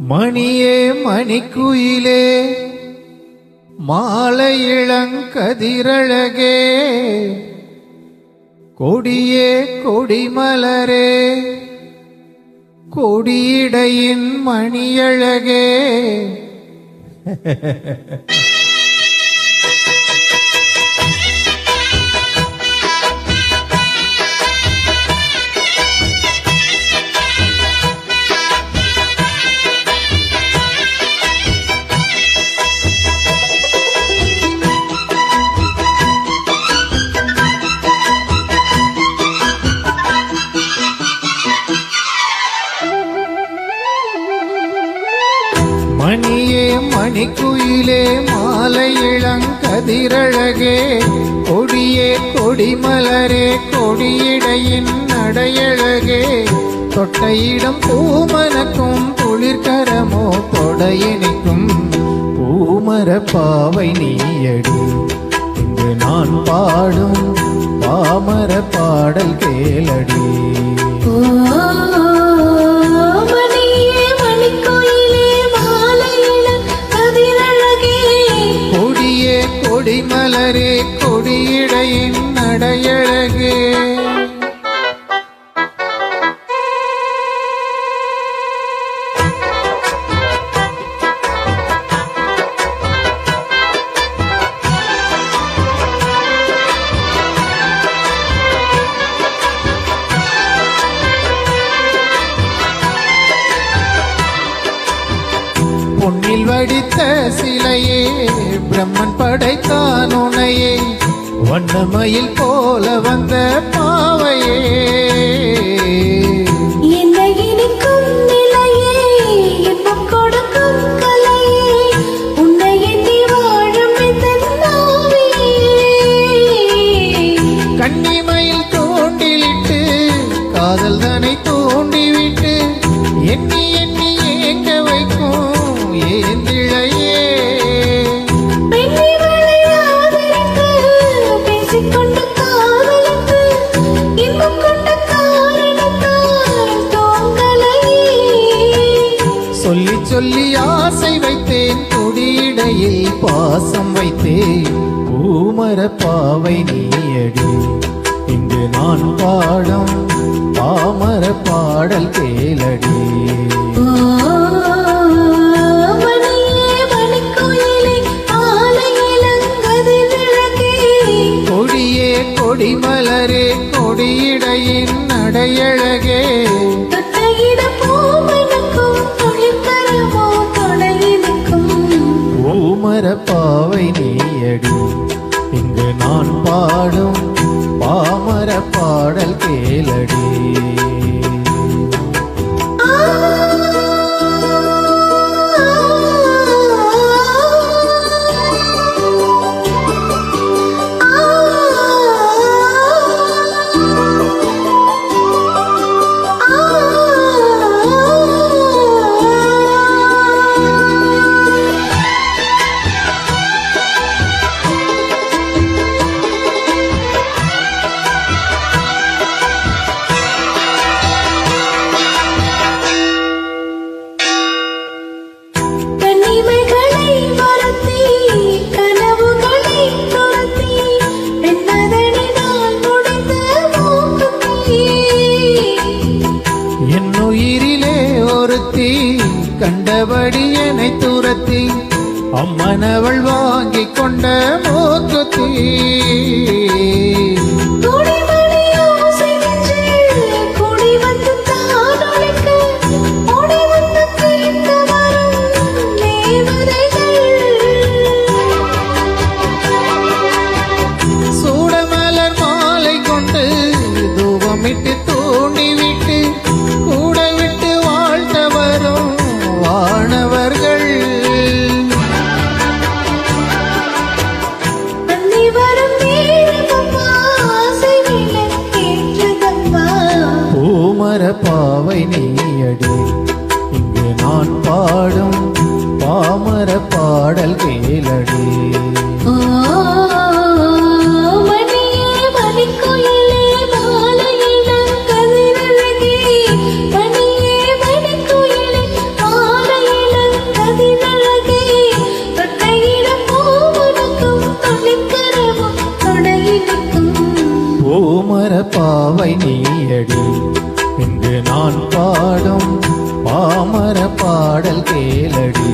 மணியே மணிக்குயிலே மாலை இளங்கதிரழகே கொடியே கொடிமலரே கொடியிடையின் மணியழகே மணியே மணிக்குயிலே மாலை இளங்கதிரழகே கொடியே கொடிமலரே கொடியிடையின் நடையழகே தொட்டையிடம் பூமனக்கும் குளிர்கரமோ தொடையணிக்கும் பூமர பாவை நீயடி இங்கு நான் பாடும் பாமர பாடல் கேளடி. கொடிமலரே கொடியிடையின் நடையழகே பொன்னில் வடித்த சிலையே பிரம்மன் படைத்தான் உனையே வண்ணமயில் போல வந்த பாவையே என்னை இனிக்கும் நிலையே இன்பம் கொடுக்கும் கலையே உன்னை எண்ணி வாழும் நாவியே கன்னிமயில் தோண்டிலிட்டு காதல் தனை தோண்டிவிட்டு எண்ணி எண்ணி ஏங்க வைக்கும் ஏந்திழையே சொல்லி சொல்லி ஆசை வைத்தேன் கொடியிடையில் பாசம் வைத்தேன் பூமர பாவை நீயடி இங்கு நான் பாடும் பாமர பாடல் கேளடி. கொடியே கொடிமலரே கொடியிடையின் நடையழகே பூமர பாவை நீயடி இங்கு நான் பாடும் பாமர பாடல் கேளடி. என்னுயிரிலே ஒருத்தி கண்டபடி என்னை துரத்தி அம்மனவள் வாங்கி கொண்ட மூக்குத்தி சூடமலர் மாலை கொண்டு தூபமிட்டு தூண்டிவிட்டு கூட விட்டு வாழ்த்த வரும் வானவர்கள் பூமர பாவை நீயடி இங்கு நான் பாடும் பாமர பாடல் கேளடி. மணியே மணிக்குயிலே மாலை இளங்கதிரழகே நீயடி இங்கு நான் பாடும் பாமர பாடல் கேளடி